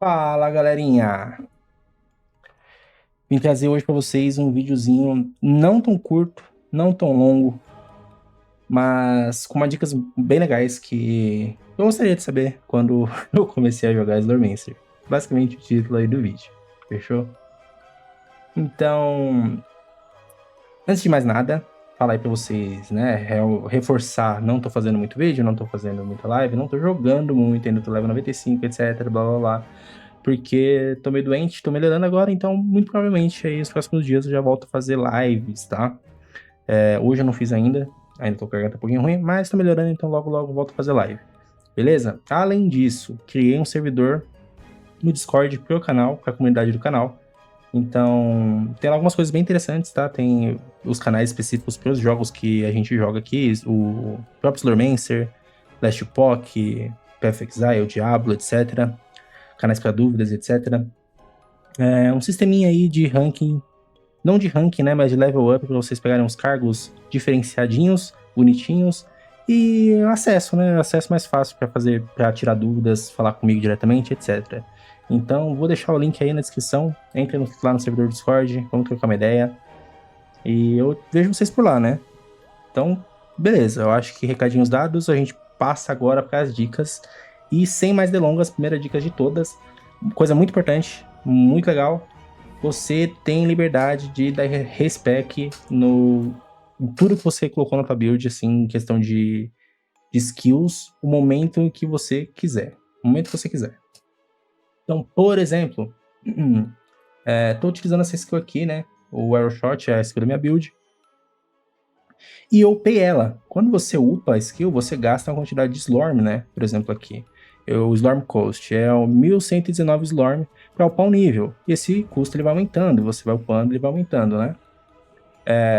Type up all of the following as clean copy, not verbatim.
Fala, galerinha! Vim trazer hoje para vocês um videozinho não tão curto, não tão longo, mas com umas dicas bem legais que eu gostaria de saber quando eu comecei a jogar Slormancer. Basicamente o título aí do vídeo, fechou? Então, antes de mais nada, falar aí pra vocês, né, reforçar, não tô fazendo muito vídeo, não tô fazendo muita live, não tô jogando muito, ainda tô level 95, etc, blá blá blá. Porque tô meio doente, tô melhorando agora, então muito provavelmente aí nos próximos dias eu já volto a fazer lives, tá? Hoje eu não fiz ainda tô com a garganta um pouquinho ruim, mas tô melhorando, então logo logo volto a fazer live. Beleza? Além disso, criei um servidor no Discord pro canal, pra comunidade do canal. Então, tem algumas coisas bem interessantes, tá? Tem os canais específicos para os jogos que a gente joga aqui, o próprio Slurmancer, Last Epoch, Path of Exile, Diablo, etc. Canais para dúvidas, etc. Um sisteminha aí de ranking, não de ranking, né, mas de level up para vocês pegarem uns cargos diferenciadinhos, bonitinhos e acesso, né, acesso mais fácil para tirar dúvidas, falar comigo diretamente, etc. Então, vou deixar o link aí na descrição, entre lá no servidor do Discord, vamos trocar uma ideia e eu vejo vocês por lá, né? Então, beleza, eu acho que recadinhos dados, a gente passa agora para as dicas e sem mais delongas, primeira dica de todas, coisa muito importante, muito legal, você tem liberdade de dar respec no em tudo que você colocou na tua build, assim, em questão de skills, o momento que você quiser. O momento que você quiser. Então, por exemplo, tô utilizando essa skill aqui, né? O Arrow Shot é a skill da minha build. E eu upei ela. Quando você upa a skill, você gasta uma quantidade de Slorm, né? Por exemplo, aqui. O Slorm Cost é o 1119 Slorm para upar o nível. E esse custo ele vai aumentando, você vai upando, ele vai aumentando, né?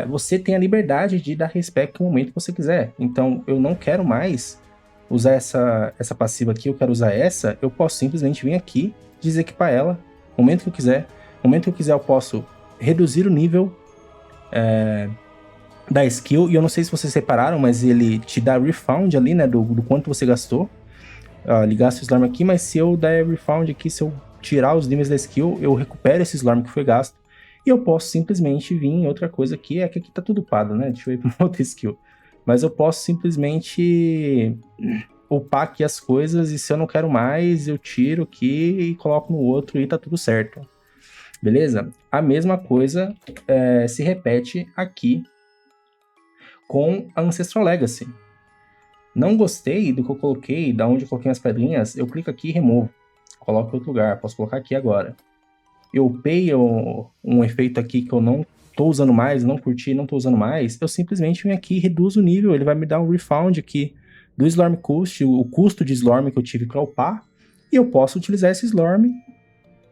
Você tem a liberdade de dar respec no momento que você quiser. Então, eu não quero mais usar essa passiva aqui, eu quero usar essa, eu posso simplesmente vir aqui, desequipar ela, no momento que eu quiser. No momento que eu quiser, eu posso reduzir o nível da skill, e eu não sei se vocês separaram, mas ele te dá refund ali, né, do quanto você gastou. Ele gasta o Slurm aqui, mas se eu der refund aqui, se eu tirar os níveis da skill, eu recupero esse Slurm que foi gasto, e eu posso simplesmente vir em outra coisa aqui, que aqui tá tudo upado, né, deixa eu ir pra uma outra skill. Mas eu posso simplesmente upar aqui as coisas, e se eu não quero mais, eu tiro aqui e coloco no outro e tá tudo certo. Beleza? A mesma coisa se repete aqui com a Ancestral Legacy. Não gostei do que eu coloquei, da onde eu coloquei as pedrinhas, eu clico aqui e removo. Coloco em outro lugar, posso colocar aqui agora. Eu upei um efeito aqui que eu não tô usando mais, não curti, não tô usando mais, eu simplesmente venho aqui e reduzo o nível, ele vai me dar um refund aqui do Slorm Cost, o custo de Slorm que eu tive para upar, e eu posso utilizar esse Slorm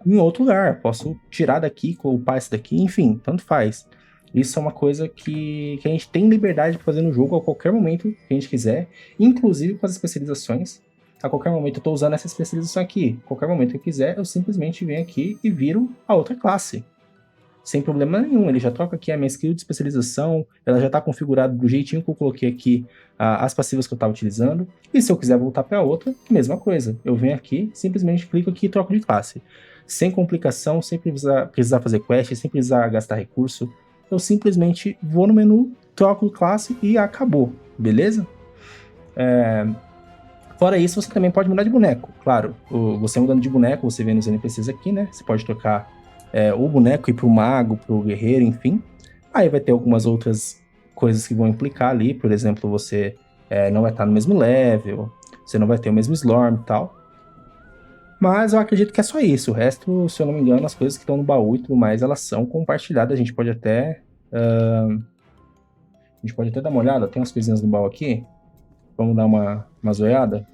em outro lugar, posso tirar daqui, upar esse daqui, enfim, tanto faz. Isso é uma coisa que a gente tem liberdade de fazer no jogo a qualquer momento que a gente quiser, inclusive com as especializações. A qualquer momento eu estou usando essa especialização aqui. A qualquer momento que eu quiser, eu simplesmente venho aqui e viro a outra classe. Sem problema nenhum, ele já troca aqui a minha skill de especialização, ela já está configurada do jeitinho que eu coloquei aqui as passivas que eu estava utilizando. E se eu quiser voltar para outra, mesma coisa. Eu venho aqui, simplesmente clico aqui e troco de classe. Sem complicação, sem precisar fazer quest, sem precisar gastar recurso. Eu simplesmente vou no menu, troco de classe e acabou, beleza? Fora isso, você também pode mudar de boneco. Claro, você mudando de boneco, você vê nos NPCs aqui, né? Você pode trocar o boneco e pro mago, pro guerreiro, enfim. Aí vai ter algumas outras coisas que vão implicar ali. Por exemplo, você não vai estar no mesmo level, você não vai ter o mesmo Slorm e tal. Mas eu acredito que é só isso. O resto, se eu não me engano, as coisas que estão no baú e tudo mais, elas são compartilhadas. A gente pode até dar uma olhada. Tem umas coisinhas no baú aqui. Vamos dar uma zoiada.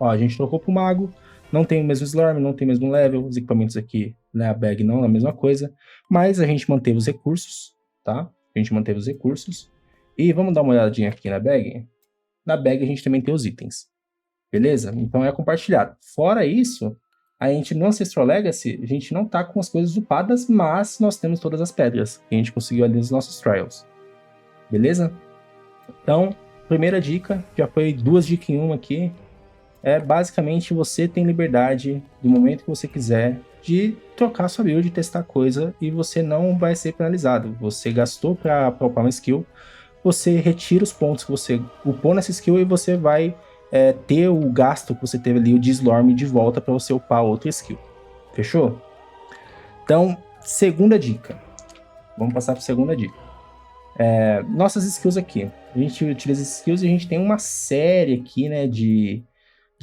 Ó, a gente trocou pro mago. Não tem o mesmo Slurm, não tem o mesmo level. Os equipamentos aqui, né, a bag não é a mesma coisa. Mas a gente manteve os recursos, tá? A gente manteve os recursos. E vamos dar uma olhadinha aqui na bag. Na bag a gente também tem os itens. Beleza? Então é compartilhado. Fora isso, a gente no Ancestral Legacy, a gente não tá com as coisas upadas, mas nós temos todas as pedras que a gente conseguiu ali nos nossos trials. Beleza? Então, primeira dica, já foi 2 dicas em uma aqui. é basicamente você tem liberdade, do momento que você quiser, de trocar sua build, testar coisa, e você não vai ser penalizado. Você gastou para upar uma skill, você retira os pontos que você upou nessa skill e você vai ter o gasto que você teve ali, o de Slorm, de volta para você upar outra skill. Fechou? Então, segunda dica. Vamos passar para a segunda dica. Nossas skills aqui. A gente utiliza essas skills e a gente tem uma série aqui, né, de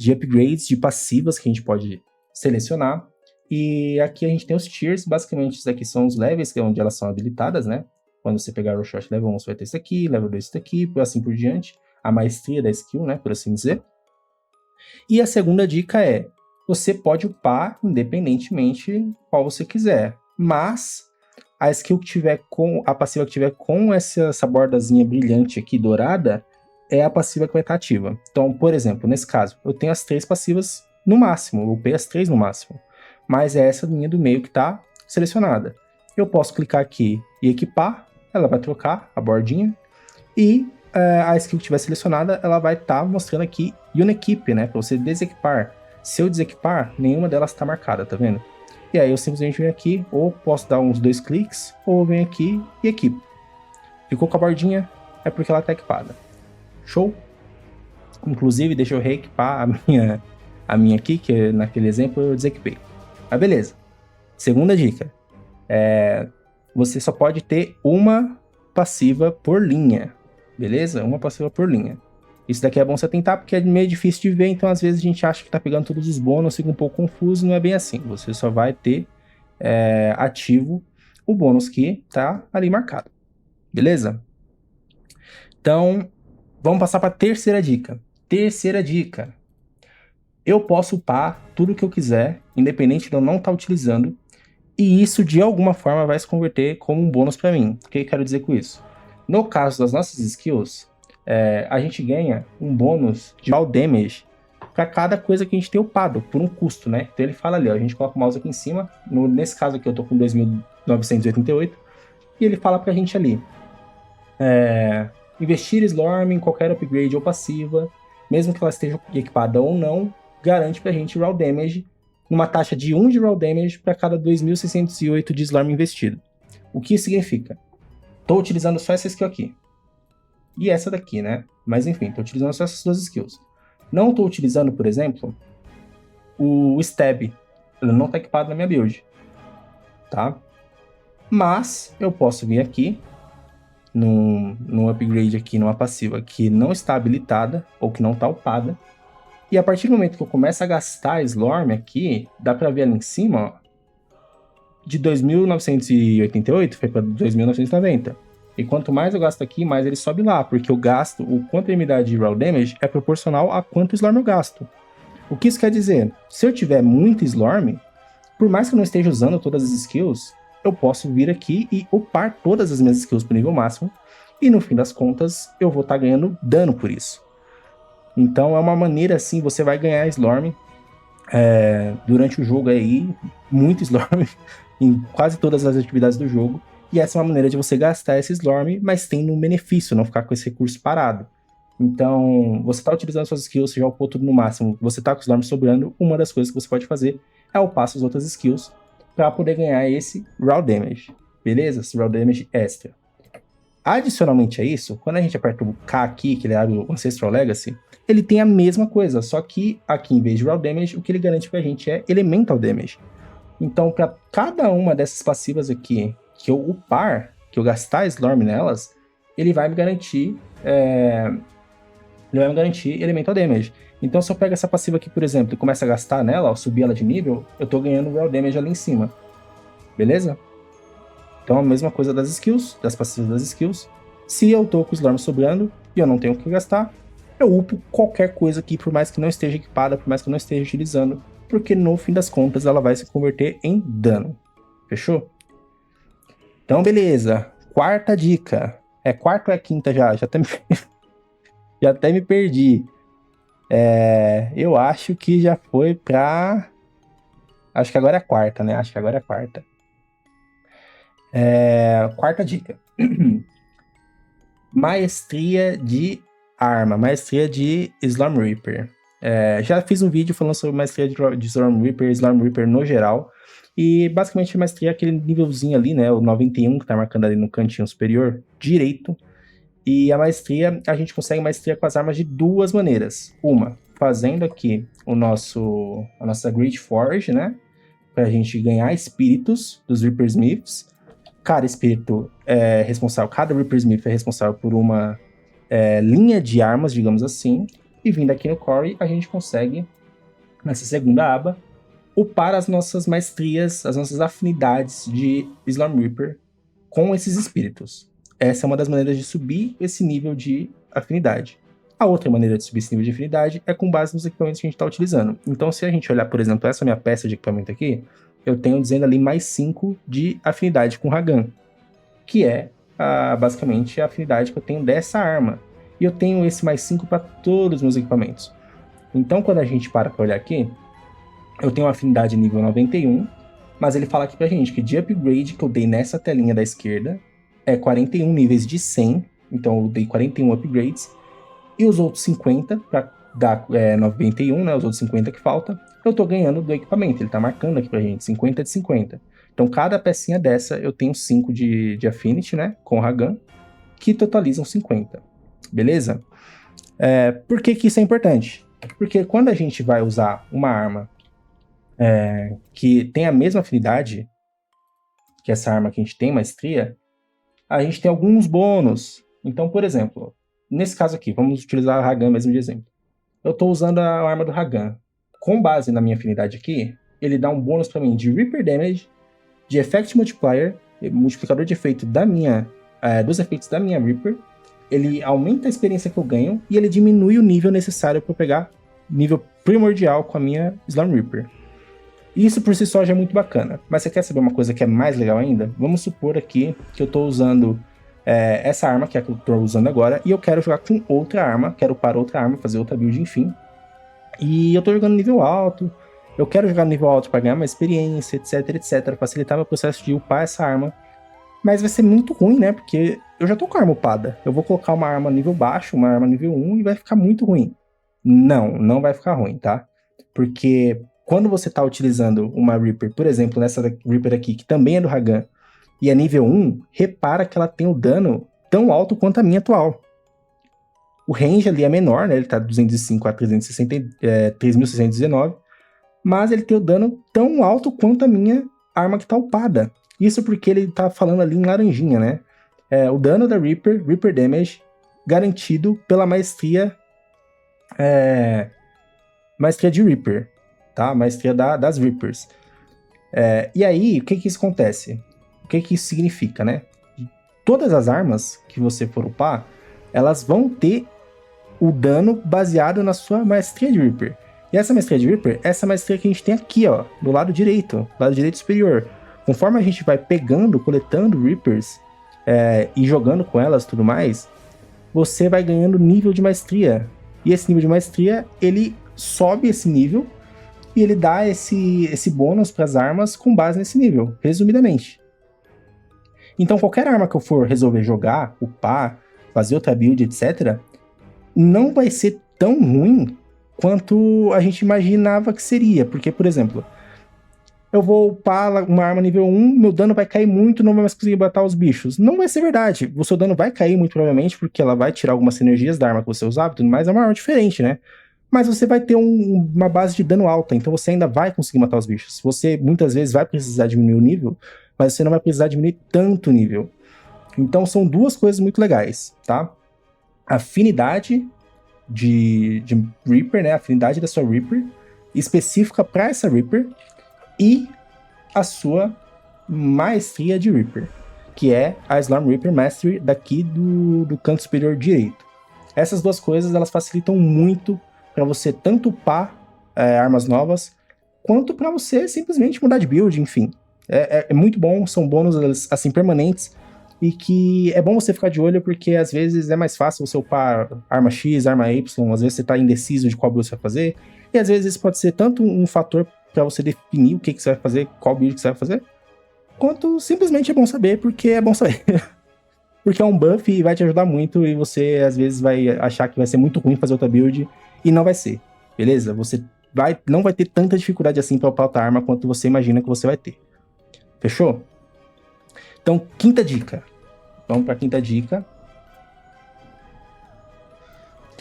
upgrades, de passivas que a gente pode selecionar. E aqui a gente tem os tiers, basicamente isso aqui são os levels, que é onde elas são habilitadas, né? Quando você pegar o shot level 1, você vai ter isso aqui, level 2 isso aqui, assim por diante. A maestria da skill, né, por assim dizer. E a segunda dica é, você pode upar independentemente qual você quiser, mas a skill que tiver com, a passiva que tiver com essa bordazinha brilhante aqui, dourada, é a passiva que vai estar ativa. Então, por exemplo, nesse caso, eu tenho as 3 passivas no máximo, eu upei as 3 no máximo, mas é essa linha do meio que está selecionada. Eu posso clicar aqui e equipar, ela vai trocar a bordinha, e a skill que estiver selecionada, ela vai estar mostrando aqui Unequip, né, para você desequipar. Se eu desequipar, nenhuma delas está marcada, tá vendo? E aí eu simplesmente venho aqui, ou posso dar uns 2 cliques, ou venho aqui e equipo. Ficou com a bordinha, é porque ela está equipada. Show? Inclusive, deixa eu reequipar a minha aqui, que naquele exemplo eu desequipei. Mas beleza. Segunda dica. Você só pode ter uma passiva por linha. Beleza? Uma passiva por linha. Isso daqui é bom você tentar, porque é meio difícil de ver, então às vezes a gente acha que tá pegando todos os bônus, fica um pouco confuso, não é bem assim. Você só vai ter ativo o bônus que tá ali marcado. Beleza? Então, vamos passar para a terceira dica. Terceira dica. Eu posso upar tudo que eu quiser, independente de eu não estar utilizando, e isso de alguma forma vai se converter como um bônus para mim. O que eu quero dizer com isso? No caso das nossas skills, a gente ganha um bônus de all damage para cada coisa que a gente tem upado, por um custo, né? Então ele fala ali, ó, a gente coloca o mouse aqui em cima, nesse caso aqui eu tô com 2.988, e ele fala pra gente ali, investir Slorm em qualquer upgrade ou passiva, mesmo que ela esteja equipada ou não, garante pra gente raw damage, numa taxa de 1 de raw damage para cada 2.608 de Slorm investido. O que significa? Tô utilizando só essa skill aqui. E essa daqui, né? Mas enfim, tô utilizando só essas duas skills. Não tô utilizando, por exemplo, o Stab. Ele não tá equipado na minha build. Tá? Mas eu posso vir aqui num upgrade aqui, numa passiva que não está habilitada ou que não está upada. E a partir do momento que eu começo a gastar Slorm aqui, dá pra ver ali em cima, ó, de 2.988 foi para 2.990. E quanto mais eu gasto aqui, mais ele sobe lá, porque eu gasto, o quanto ele me dá de raw damage é proporcional a quanto Slorm eu gasto. O que isso quer dizer? Se eu tiver muito Slorm, por mais que eu não esteja usando todas as skills, eu posso vir aqui e upar todas as minhas skills para o nível máximo, e no fim das contas, eu vou estar ganhando dano por isso. Então é uma maneira assim, você vai ganhar Slorm durante o jogo aí, muito Slorm, em quase todas as atividades do jogo, e essa é uma maneira de você gastar esse Slorm, mas tendo um benefício, não ficar com esse recurso parado. Então, você está utilizando suas skills, você já upou tudo no máximo, você está com o Slorm sobrando, uma das coisas que você pode fazer é upar suas outras skills para poder ganhar esse raw damage, beleza? Esse raw damage extra. Adicionalmente a isso, quando a gente aperta o K aqui, que ele abre o Ancestral Legacy, ele tem a mesma coisa, só que aqui em vez de raw damage, o que ele garante pra gente é Elemental Damage. Então, para cada uma dessas passivas aqui que eu upar, que eu gastar Slorm nelas, ele vai me garantir Elemental Damage. Então, se eu pego essa passiva aqui, por exemplo, e começo a gastar nela, ó, subir ela de nível, eu tô ganhando Raw Damage ali em cima. Beleza? Então, a mesma coisa das skills, das passivas das skills. Se eu tô com o Slorm sobrando e eu não tenho o que gastar, eu upo qualquer coisa aqui, por mais que não esteja equipada, por mais que eu não esteja utilizando, porque no fim das contas ela vai se converter em dano. Fechou? Então, beleza. Quarta dica. É quarta ou é quinta já? Já até me perdi. Eu acho que já foi pra... Acho que agora é a quarta, né? Acho que agora é a quarta. Quarta dica. Maestria de arma. Maestria de Slorm Reaper. Já fiz um vídeo falando sobre maestria de Storm Reaper no geral. E basicamente a maestria é aquele nívelzinho ali, né? O 91 que tá marcando ali no cantinho superior direito. E a maestria, a gente consegue maestria com as armas de duas maneiras. Uma, fazendo aqui a nossa Great Forge, né? Pra gente ganhar espíritos dos Reaper Smiths. Cada espírito é responsável, cada Reaper Smith é responsável por uma linha de armas, digamos assim. E vindo aqui no Core, a gente consegue, nessa segunda aba, upar as nossas maestrias, as nossas afinidades de Storm Reaper com esses espíritos. Essa é uma das maneiras de subir esse nível de afinidade. A outra maneira de subir esse nível de afinidade é com base nos equipamentos que a gente está utilizando. Então, se a gente olhar, por exemplo, essa minha peça de equipamento aqui, eu tenho dizendo ali mais 5 de afinidade com Hagan, que é basicamente a afinidade que eu tenho dessa arma. E eu tenho esse mais 5 para todos os meus equipamentos. Então, quando a gente para olhar aqui, eu tenho uma afinidade nível 91, mas ele fala aqui pra gente que de upgrade que eu dei nessa telinha da esquerda é 41 níveis de 100, então eu dei 41 upgrades, e os outros 50, pra dar 91, né, os outros 50 que falta, eu tô ganhando do equipamento, ele tá marcando aqui pra gente, 50 de 50. Então cada pecinha dessa eu tenho 5 de Affinity, né, com Hagan, que totalizam 50, beleza? Por que isso é importante? Porque quando a gente vai usar uma arma que tem a mesma afinidade que essa arma que a gente tem, maestria, a gente tem alguns bônus. Então, por exemplo, nesse caso aqui, vamos utilizar a Hagan mesmo de exemplo. Eu estou usando a arma do Hagan. Com base na minha afinidade aqui, ele dá um bônus para mim de Reaper Damage, de Effect Multiplier, multiplicador de efeito dos efeitos da minha Reaper. Ele aumenta a experiência que eu ganho e ele diminui o nível necessário para eu pegar nível primordial com a minha Storm Reaper. Isso por si só já é muito bacana. Mas você quer saber uma coisa que é mais legal ainda? Vamos supor aqui que eu estou usando essa arma, que é a que eu estou usando agora, e eu quero jogar com outra arma, quero upar outra arma, fazer outra build, enfim. E eu estou jogando nível alto, eu quero jogar nível alto para ganhar mais experiência, etc, facilitar meu processo de upar essa arma. Mas vai ser muito ruim, né? Porque eu já tô com a arma upada. Eu vou colocar uma arma nível baixo, uma arma nível 1 e vai ficar muito ruim. Não vai ficar ruim, tá? Porque quando você está utilizando uma Reaper, por exemplo, nessa Reaper aqui, que também é do Hagan, e é nível 1, repara que ela tem o dano tão alto quanto a minha atual. O range ali é menor, né? Ele tá 205 a 3.619, mas ele tem o dano tão alto quanto a minha arma que tá upada. Isso porque ele tá falando ali em laranjinha, né? O dano da Reaper Damage, garantido pela maestria de Reaper. Tá? A maestria das Reapers. E aí, o que isso acontece? O que isso significa, né? Todas as armas que você for upar, elas vão ter o dano baseado na sua maestria de Reaper. E essa maestria de Reaper, essa maestria que a gente tem aqui, ó, do lado direito superior. Conforme a gente vai coletando Reapers e jogando com elas e tudo mais, você vai ganhando nível de maestria. E esse nível de maestria, ele sobe esse nível e ele dá esse bônus para as armas com base nesse nível, resumidamente. Então, qualquer arma que eu for resolver jogar, upar, fazer outra build, etc., não vai ser tão ruim quanto a gente imaginava que seria. Porque, por exemplo, eu vou upar uma arma nível 1, meu dano vai cair muito, não vai mais conseguir matar os bichos. Não vai ser verdade. O seu dano vai cair muito provavelmente, porque ela vai tirar algumas sinergias da arma que você usava e tudo mais. É uma arma diferente, né? Mas você vai ter uma base de dano alta, então você ainda vai conseguir matar os bichos. Você muitas vezes vai precisar diminuir o nível, mas você não vai precisar diminuir tanto o nível. Então são duas coisas muito legais, tá? Afinidade de Reaper, né? A afinidade da sua Reaper, específica para essa Reaper, e a sua maestria de Reaper, que é a Storm Reaper Mastery daqui do canto superior direito. Essas duas coisas, elas facilitam muito para você tanto upar armas novas, quanto para você simplesmente mudar de build, enfim. É muito bom, são bônus assim permanentes, e que é bom você ficar de olho, porque às vezes é mais fácil você upar arma X, arma Y, às vezes você tá indeciso de qual build você vai fazer, e às vezes isso pode ser tanto um fator para você definir o que você vai fazer, qual build que você vai fazer, quanto simplesmente é bom saber, porque é bom saber. Porque é um buff e vai te ajudar muito, e você às vezes vai achar que vai ser muito ruim fazer outra build, e não vai ser. beleza? Você não vai ter tanta dificuldade assim pra upar a arma quanto você imagina que você vai ter. Fechou? Então, quinta dica. Vamos pra quinta dica,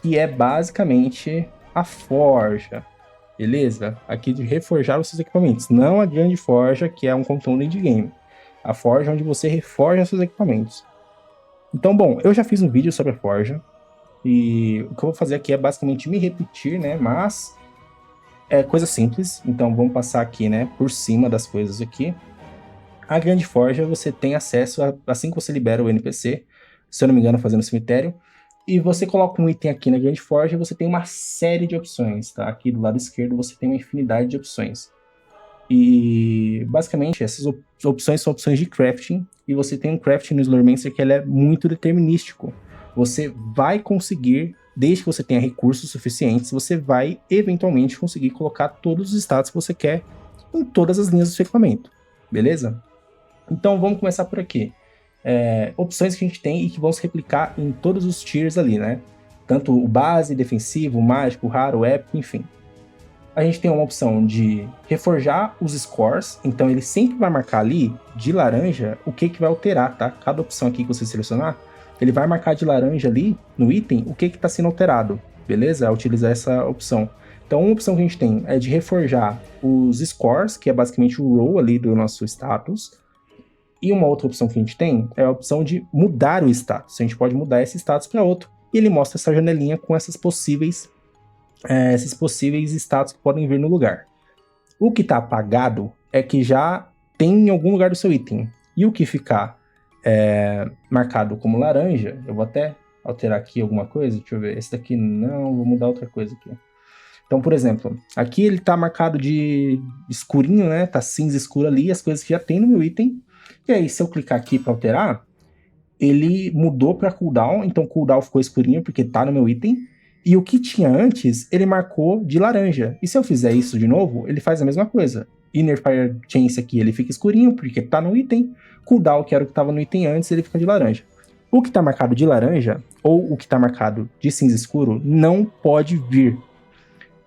que é basicamente a forja, beleza? Aqui de reforjar os seus equipamentos. Não a grande forja, que é um componente de game. A forja é onde você reforja seus equipamentos. Então, bom, eu já fiz um vídeo sobre a forja. E o que eu vou fazer aqui é basicamente me repetir, né? Mas é coisa simples. Então, vamos passar aqui, né? Por cima das coisas aqui. A grande forja você tem acesso assim que você libera o NPC. Se eu não me engano, fazendo cemitério. E você coloca um item aqui na grande forja, você tem uma série de opções, tá? Aqui do lado esquerdo você tem uma infinidade de opções. E basicamente essas opções são opções de crafting, e você tem um crafting no Slurmancer que ele é muito determinístico. Você vai conseguir, desde que você tenha recursos suficientes, você vai eventualmente conseguir colocar todos os status que você quer em todas as linhas do seu equipamento, beleza? Então vamos começar por aqui. Opções que a gente tem e que vão se replicar em todos os tiers ali, né? Tanto o base, defensivo, mágico, raro, épico, enfim. A gente tem uma opção de reforjar os scores, então ele sempre vai marcar ali, de laranja, o que vai alterar, tá? Cada opção aqui que você selecionar, ele vai marcar de laranja ali, no item, o que está sendo alterado, beleza? A utilizar essa opção. Então, uma opção que a gente tem é de reforjar os scores, que é basicamente o roll ali do nosso status. E uma outra opção que a gente tem é a opção de mudar o status. A gente pode mudar esse status para outro, e ele mostra essa janelinha com esses possíveis status que podem vir no lugar. O que está apagado é que já tem em algum lugar do seu item. E o que ficar marcado como laranja, eu vou até alterar aqui alguma coisa, deixa eu ver, esse daqui não, vou mudar outra coisa aqui. Então, por exemplo, aqui ele está marcado de escurinho, né, tá cinza escuro ali, as coisas que já tem no meu item. E aí, se eu clicar aqui para alterar, ele mudou para cooldown, então cooldown ficou escurinho porque tá no meu item. E o que tinha antes, ele marcou de laranja. E se eu fizer isso de novo, ele faz a mesma coisa. Inner Fire Chance aqui, ele fica escurinho porque tá no item. Cooldown, que era o que tava no item antes, ele fica de laranja. O que tá marcado de laranja, ou o que tá marcado de cinza escuro, não pode vir.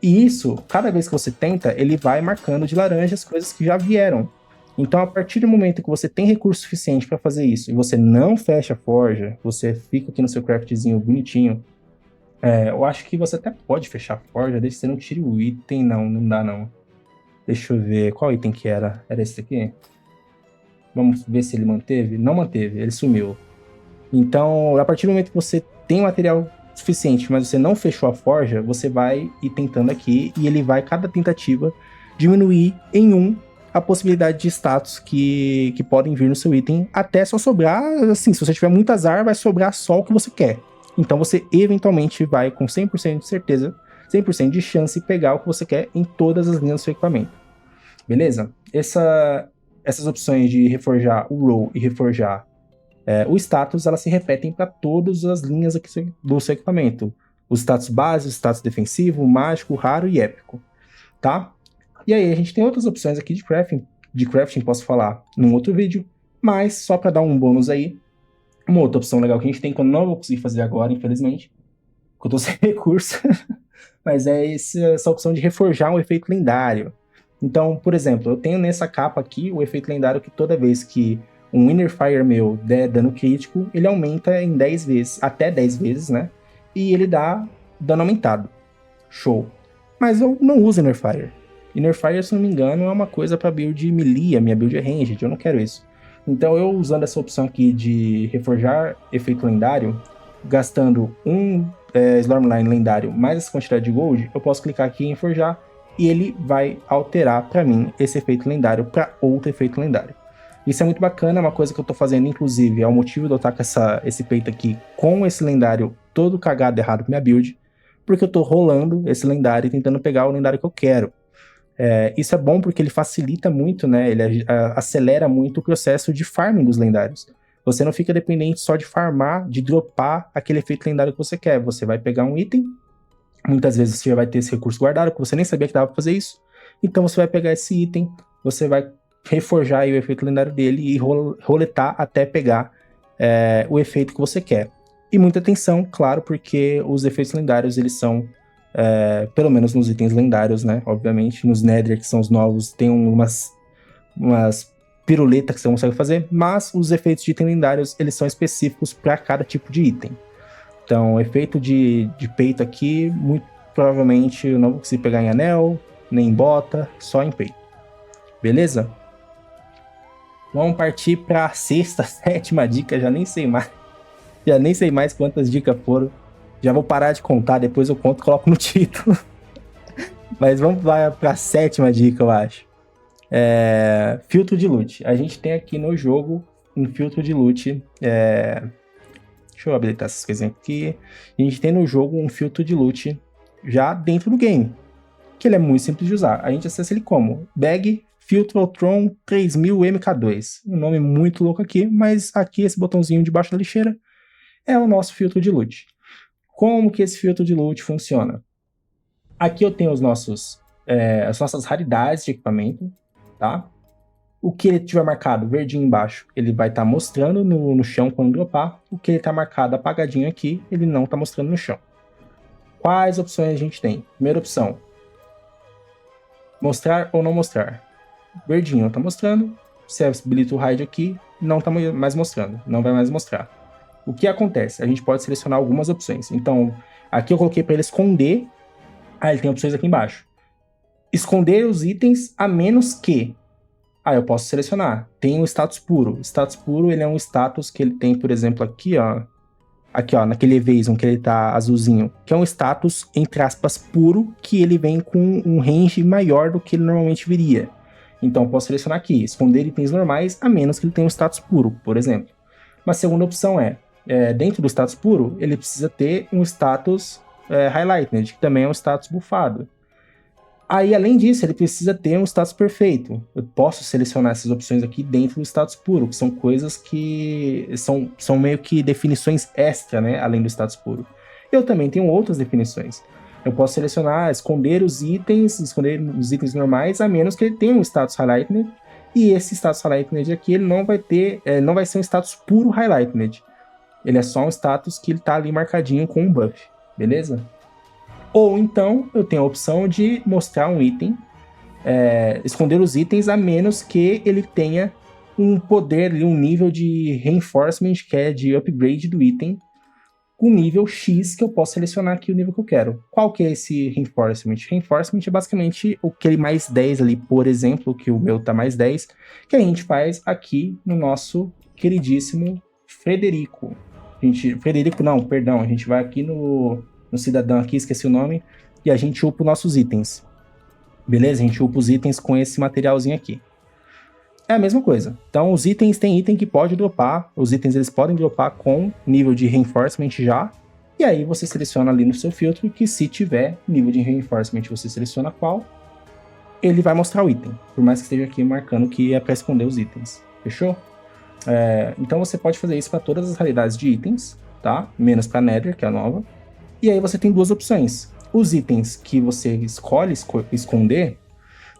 E isso, cada vez que você tenta, ele vai marcando de laranja as coisas que já vieram. Então, a partir do momento que você tem recurso suficiente para fazer isso, e você não fecha a forja, você fica aqui no seu craftzinho bonitinho, eu acho que você até pode fechar a forja, desde que você não tire o item. Não dá não. Deixa eu ver, qual item que era? Era esse aqui? Vamos ver se ele manteve. Não manteve, ele sumiu. Então, a partir do momento que você tem material suficiente, mas você não fechou a forja, você vai ir tentando aqui, e ele vai, cada tentativa, diminuir em 1 a possibilidade de status que podem vir no seu item, até só sobrar, assim, se você tiver muito azar, vai sobrar só o que você quer. Então você eventualmente vai com 100% de certeza, 100% de chance pegar o que você quer em todas as linhas do seu equipamento. Beleza? Essas opções de reforjar o roll e reforjar o status, elas se repetem para todas as linhas aqui do seu equipamento. O status base, o status defensivo, mágico, raro e épico. Tá? E aí a gente tem outras opções aqui de crafting, posso falar num outro vídeo, mas só para dar um bônus aí, uma outra opção legal que a gente tem, que eu não vou conseguir fazer agora, infelizmente, porque eu tô sem recurso, mas é essa opção de reforjar um efeito lendário. Então, por exemplo, eu tenho nessa capa aqui o efeito lendário que toda vez que um Inner Fire meu der dano crítico, ele aumenta em 10 vezes, até 10 vezes, né? E ele dá dano aumentado. Show. Mas eu não uso Inner Fire. Inner Fire, se não me engano, é uma coisa para build melee, a minha build é ranged, eu não quero isso. Então eu, usando essa opção aqui de reforjar efeito lendário, gastando um Slormline lendário mais essa quantidade de gold, eu posso clicar aqui em forjar e ele vai alterar para mim esse efeito lendário para outro efeito lendário. Isso é muito bacana, é uma coisa que eu tô fazendo, inclusive, é o motivo de eu estar com esse peito aqui com esse lendário todo cagado errado pra minha build, porque eu tô rolando esse lendário e tentando pegar o lendário que eu quero. Isso é bom porque ele facilita muito, né? Ele acelera muito o processo de farming dos lendários. Você não fica dependente só de farmar, de dropar aquele efeito lendário que você quer. Você vai pegar um item, muitas vezes você já vai ter esse recurso guardado, porque você nem sabia que dava pra fazer isso. Então você vai pegar esse item, você vai reforjar aí o efeito lendário dele e roletar até pegar o efeito que você quer. E muita atenção, claro, porque os efeitos lendários, eles são Pelo menos nos itens lendários, né? Obviamente, nos Nether, que são os novos, tem umas piruletas que você consegue fazer, mas os efeitos de item lendários, eles são específicos para cada tipo de item. Então, o efeito de peito aqui, muito provavelmente eu não vou conseguir pegar em anel, nem em bota, só em peito. Beleza? Vamos partir para a sexta, sétima dica, já nem sei mais quantas dicas foram. Já vou parar de contar, depois eu conto e coloco no título. Mas vamos para a sétima dica, eu acho. Filtro de loot. A gente tem aqui no jogo um filtro de loot. Deixa eu habilitar essas coisinhas aqui. A gente tem no jogo um filtro de loot já dentro do game, que ele é muito simples de usar. A gente acessa ele como? Bag Filtrotron 3000 MK2. Um nome muito louco aqui, mas aqui esse botãozinho debaixo da lixeira é o nosso filtro de loot. Como que esse filtro de loot funciona? Aqui eu tenho as nossas raridades de equipamento, tá? O que ele tiver marcado verdinho embaixo, ele vai estar mostrando no chão quando dropar. O que ele está marcado apagadinho aqui, ele não está mostrando no chão. Quais opções a gente tem? Primeira opção, mostrar ou não mostrar. Verdinho está mostrando. Se habilita o hide aqui, não está mais mostrando, não vai mais mostrar. O que acontece? A gente pode selecionar algumas opções. Então, aqui eu coloquei para ele esconder. Ele tem opções aqui embaixo. Esconder os itens a menos que... eu posso selecionar. Tem o status puro. O status puro, ele é um status que ele tem, por exemplo, aqui, ó. Aqui, ó, naquele evasion que ele tá azulzinho. Que é um status, entre aspas, puro, que ele vem com um range maior do que ele normalmente viria. Então, eu posso selecionar aqui. Esconder itens normais, a menos que ele tenha um status puro, por exemplo. Uma segunda opção dentro do status puro, ele precisa ter um status highlighted, que também é um status buffado. Aí, além disso, ele precisa ter um status perfeito. Eu posso selecionar essas opções aqui dentro do status puro, que são coisas que são meio que definições extra, né, além do status puro. Eu também tenho outras definições. Eu posso selecionar, esconder os itens normais, a menos que ele tenha um status highlighted. E esse status highlighted aqui, ele não vai ser um status puro highlighted. Ele é só um status que ele tá ali marcadinho com um buff, beleza? Ou então, eu tenho a opção de mostrar um item, esconder os itens, a menos que ele tenha um poder, um nível de reinforcement, que é de upgrade do item, com nível X, que eu posso selecionar aqui o nível que eu quero. Qual que é esse reinforcement? Reinforcement é basicamente aquele mais 10 ali, por exemplo, que o meu tá mais 10, que a gente faz aqui no nosso queridíssimo Frederico. A gente vai aqui no cidadão aqui, esqueci o nome, e a gente upa os nossos itens. Beleza? A gente upa os itens com esse materialzinho aqui. É a mesma coisa. Então, os itens, tem item que pode dropar, os itens eles podem dropar com nível de reinforcement já, e aí você seleciona ali no seu filtro que se tiver nível de reinforcement, você seleciona qual, ele vai mostrar o item, por mais que esteja aqui marcando que é para esconder os itens. Fechou? Então você pode fazer isso para todas as raridades de itens, tá? Menos para Nether, que é a nova. E aí você tem duas opções. Os itens que você escolhe esconder,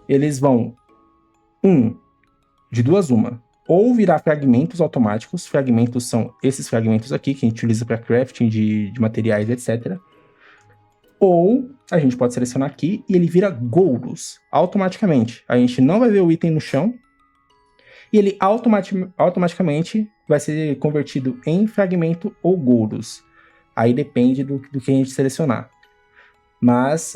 eles vão, de duas uma, ou virar fragmentos automáticos. Fragmentos são esses fragmentos aqui, que a gente utiliza para crafting de materiais, etc. Ou a gente pode selecionar aqui e ele vira goldos, automaticamente. A gente não vai ver o item no chão, e ele automaticamente vai ser convertido em fragmento ou goldos. Aí depende do que a gente selecionar. Mas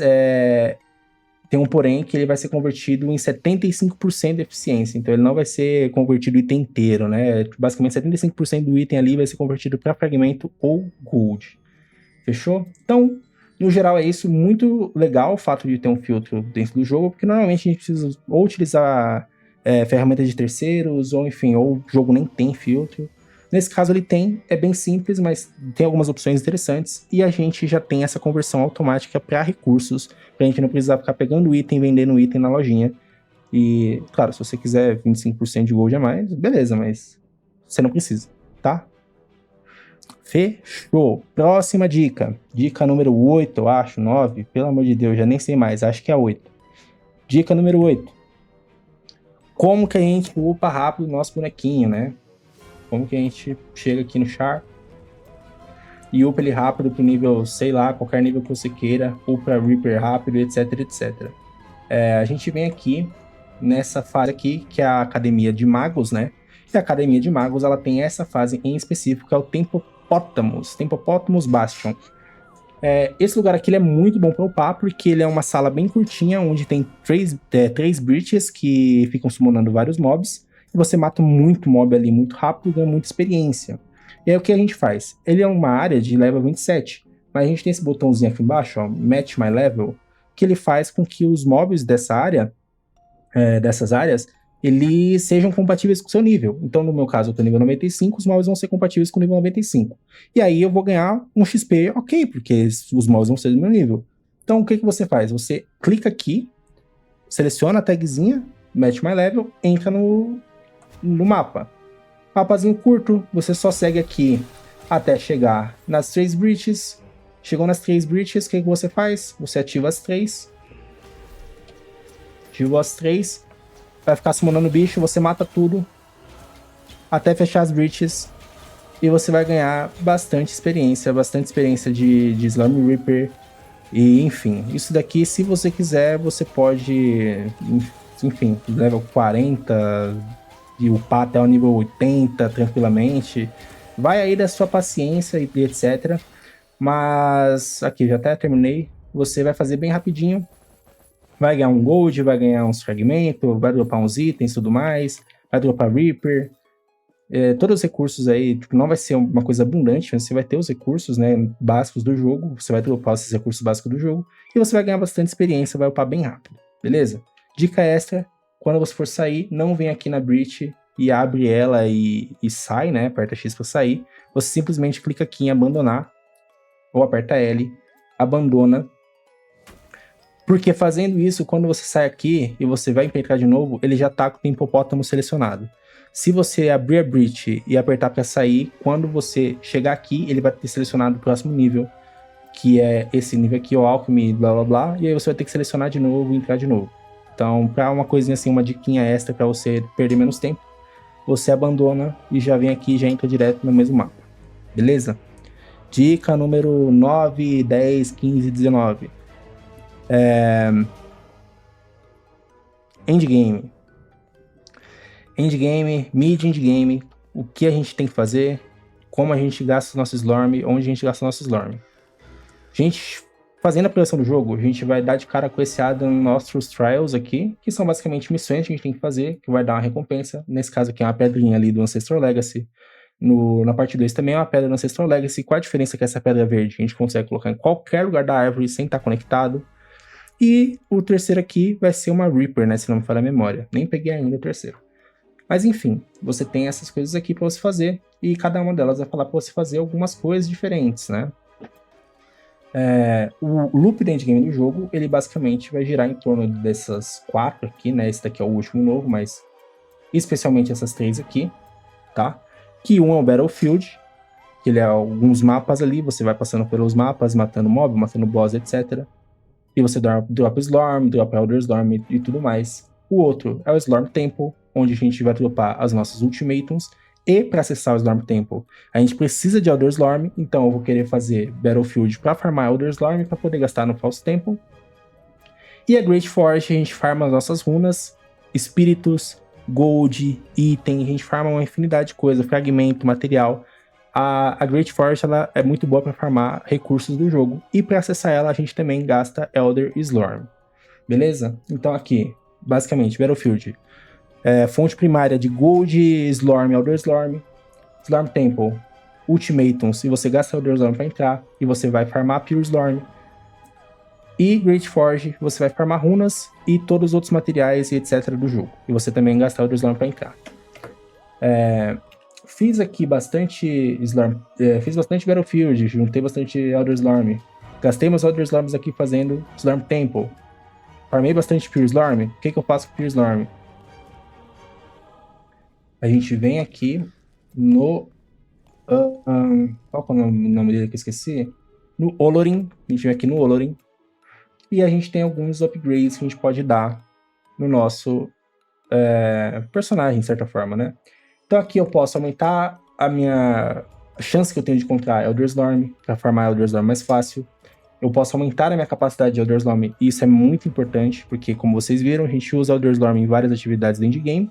tem um porém que ele vai ser convertido em 75% de eficiência. Então ele não vai ser convertido o item inteiro, né? Basicamente 75% do item ali vai ser convertido para fragmento ou gold. Fechou? Então, no geral é isso. Muito legal o fato de ter um filtro dentro do jogo, porque normalmente a gente precisa ou utilizar ferramentas de terceiros, ou enfim, ou o jogo nem tem filtro. Nesse caso ele tem, é bem simples, mas tem algumas opções interessantes, e a gente já tem essa conversão automática para recursos, pra gente não precisar ficar pegando item, vendendo item na lojinha. E, claro, se você quiser 25% de gold a mais, beleza, mas você não precisa, tá? Fechou. Próxima dica. Dica número 8, eu acho, 9, pelo amor de Deus, já nem sei mais, acho que é 8. Dica número 8. Como que a gente upa rápido o nosso bonequinho, né? Como que a gente chega aqui no char e upa ele rápido pro nível, sei lá, qualquer nível que você queira, upa Reaper rápido, etc, etc. A gente vem aqui nessa fase aqui, que é a Academia de Magos, né? E a Academia de Magos, ela tem essa fase em específico, que é o Tempopótamos Bastion. Esse lugar aqui ele é muito bom para upar, porque ele é uma sala bem curtinha, onde tem três breaches que ficam summonando vários mobs, e você mata muito mob ali muito rápido e ganha muita experiência. E aí o que a gente faz? Ele é uma área de level 27, mas a gente tem esse botãozinho aqui embaixo, ó, Match My Level, que ele faz com que os mobs dessa área, dessas áreas, eles sejam compatíveis com o seu nível. Então, no meu caso, eu tô nível 95, os mobs vão ser compatíveis com o nível 95. E aí eu vou ganhar um XP ok, porque os mobs vão ser do meu nível. Então, o que você faz? Você clica aqui, seleciona a tagzinha, Match My Level, entra no mapa. Mapazinho curto, você só segue aqui até chegar nas 3 breaches. Chegou nas 3 breaches, o que você faz? Você ativa as 3. Ativou as 3. Vai ficar summonando o bicho, você mata tudo até fechar as breaches e você vai ganhar bastante experiência de Slime Reaper e enfim. Isso daqui, se você quiser, você pode, enfim, level 40 e upar até o nível 80 tranquilamente. Vai aí da sua paciência e etc. Mas aqui, já até terminei. Você vai fazer bem rapidinho. Vai ganhar um gold, vai ganhar uns fragmentos, vai dropar uns itens e tudo mais, vai dropar Reaper, todos os recursos aí, tipo, não vai ser uma coisa abundante, mas você vai ter os recursos, né, básicos do jogo, você vai dropar esses recursos básicos do jogo, e você vai ganhar bastante experiência, vai upar bem rápido, beleza? Dica extra, quando você for sair, não vem aqui na Breach e abre ela e sai, né, aperta X para sair, você simplesmente clica aqui em abandonar, ou aperta L, abandona. Porque fazendo isso, quando você sai aqui e você vai entrar de novo, ele já tá com o Tempopótamo selecionado. Se você abrir a Breach e apertar para sair, quando você chegar aqui, ele vai ter selecionado o próximo nível, que é esse nível aqui, o Alchemy, blá blá blá, e aí você vai ter que selecionar de novo e entrar de novo. Então, para uma coisinha assim, uma diquinha extra para você perder menos tempo, você abandona e já vem aqui e já entra direto no mesmo mapa. Beleza? Dica número 9, 10, 15, 19. Endgame. Endgame, mid-endgame, o que a gente tem que fazer, como a gente gasta o nosso Slorm, onde a gente gasta o nosso Slorm. A gente, fazendo a progressão do jogo, a gente vai dar de cara com esse Adam Nostrils Trials aqui, que são basicamente missões que a gente tem que fazer, que vai dar uma recompensa. Nesse caso aqui é uma pedrinha ali do Ancestral Legacy. Na parte 2 também é uma pedra do Ancestral Legacy. Qual a diferença que essa pedra verde? A gente consegue colocar em qualquer lugar da árvore sem estar conectado. E o terceiro aqui vai ser uma Reaper, né? Se não me falha a memória. Nem peguei ainda o terceiro. Mas enfim, você tem essas coisas aqui para você fazer. E cada uma delas vai falar para você fazer algumas coisas diferentes, né? O loop de endgame do jogo, ele basicamente vai girar em torno dessas 4 aqui, né? Esse daqui é o último novo, mas especialmente essas 3 aqui, tá? Que um é o Battlefield, que ele é alguns mapas ali, você vai passando pelos mapas, matando mob, matando boss, etc. E você dropa Slorm, dropa Elder Slorm e tudo mais. O outro é o Slorm Temple, onde a gente vai dropar as nossas Ultimatums. E para acessar o Slorm Temple, a gente precisa de Elder Slorm, então eu vou querer fazer Battlefield para farmar Elder Slorm para poder gastar no False Temple. E a Great Forest, a gente farma as nossas runas, espíritos, gold, item, a gente farma uma infinidade de coisa, fragmento, material. A Great Forest ela é muito boa para farmar recursos do jogo. E para acessar ela, a gente também gasta Elder Slorm. Beleza? Então aqui, basicamente, Battlefield. Fonte primária de Gold, Slorm, Elder Slorm. Slorm Temple, Ultimatums. E você gasta Elder Slorm para entrar. E você vai farmar Pure Slorm. E Great Forge, você vai farmar runas e todos os outros materiais e etc. do jogo. E você também gasta Elder Slorm para entrar. Fiz aqui bastante Slorm, fiz bastante Battlefield, juntei bastante Elder Slorm. Gastei meus Elder Slorms aqui fazendo Slorm Temple. Farmei bastante Pure Slorm. O que eu faço com Pure Slorm? A gente vem aqui no... qual que é o nome dele que eu esqueci? No Olorin. A gente vem aqui no Olorin. E a gente tem alguns upgrades que a gente pode dar no nosso personagem, de certa forma, né? Então aqui eu posso aumentar a minha a chance que eu tenho de encontrar Elder Storm, para farmar Elder Storm mais fácil. Eu posso aumentar a minha capacidade de Elder Storm, e isso é muito importante, porque como vocês viram, a gente usa Elder Storm em várias atividades dentro de game,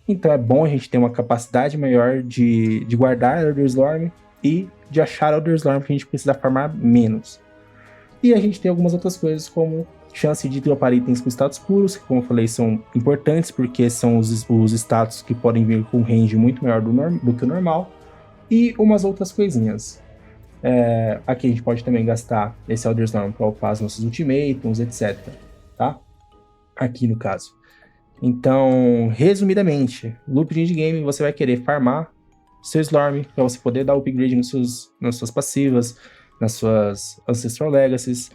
então é bom a gente ter uma capacidade maior de guardar Elder Storm e de achar Elder Storm que a gente precisa farmar menos. E a gente tem algumas outras coisas, como chance de dropar itens com status puros, que como eu falei, são importantes, porque são os status que podem vir com range muito maior do que o normal, e umas outras coisinhas. Aqui a gente pode também gastar esse Elder Storm para upar os nossos ultimatums, etc. Tá? Aqui no caso. Então, resumidamente, loop de endgame, você vai querer farmar seu Storm para você poder dar upgrade nas suas passivas, nas suas Ancestral Legacies.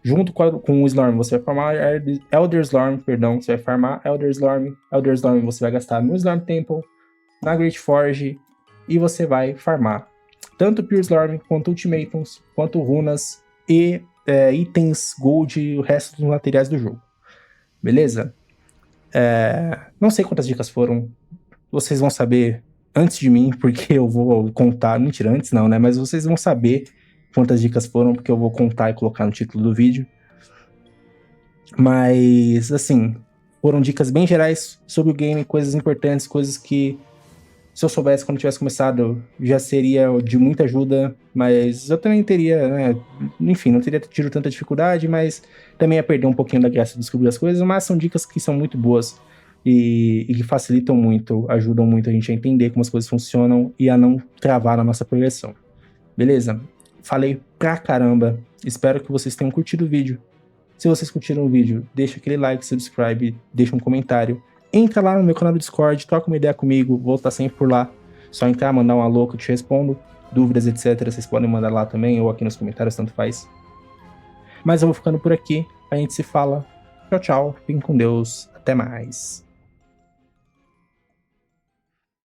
Junto com o Storm, você vai farmar Elder Storm, você vai farmar Elder Storm. Elder Storm você vai gastar no Storm Temple, na Great Forge, e você vai farmar tanto Pure Storm, quanto Ultimatums, quanto runas e itens Gold e o resto dos materiais do jogo. Beleza? Não sei quantas dicas foram, vocês vão saber antes de mim, porque eu vou contar, mentira, antes não, né? Mas vocês vão saber quantas dicas foram, porque eu vou contar e colocar no título do vídeo. Mas, assim, foram dicas bem gerais sobre o game, coisas importantes, coisas que, se eu soubesse quando tivesse começado, já seria de muita ajuda, mas eu também teria, né, enfim, não teria tido tanta dificuldade, mas também ia perder um pouquinho da graça de descobrir as coisas, mas são dicas que são muito boas e que facilitam muito, ajudam muito a gente a entender como as coisas funcionam e a não travar na nossa progressão. Beleza? Falei pra caramba, espero que vocês tenham curtido o vídeo. Se vocês curtiram o vídeo, deixa aquele like, subscribe, deixa um comentário. Entra lá no meu canal do Discord, troca uma ideia comigo, vou estar sempre por lá. Só entrar, mandar um alô que eu te respondo. Dúvidas, etc, vocês podem mandar lá também, ou aqui nos comentários, tanto faz. Mas eu vou ficando por aqui, a gente se fala. Tchau, tchau, fiquem com Deus, até mais.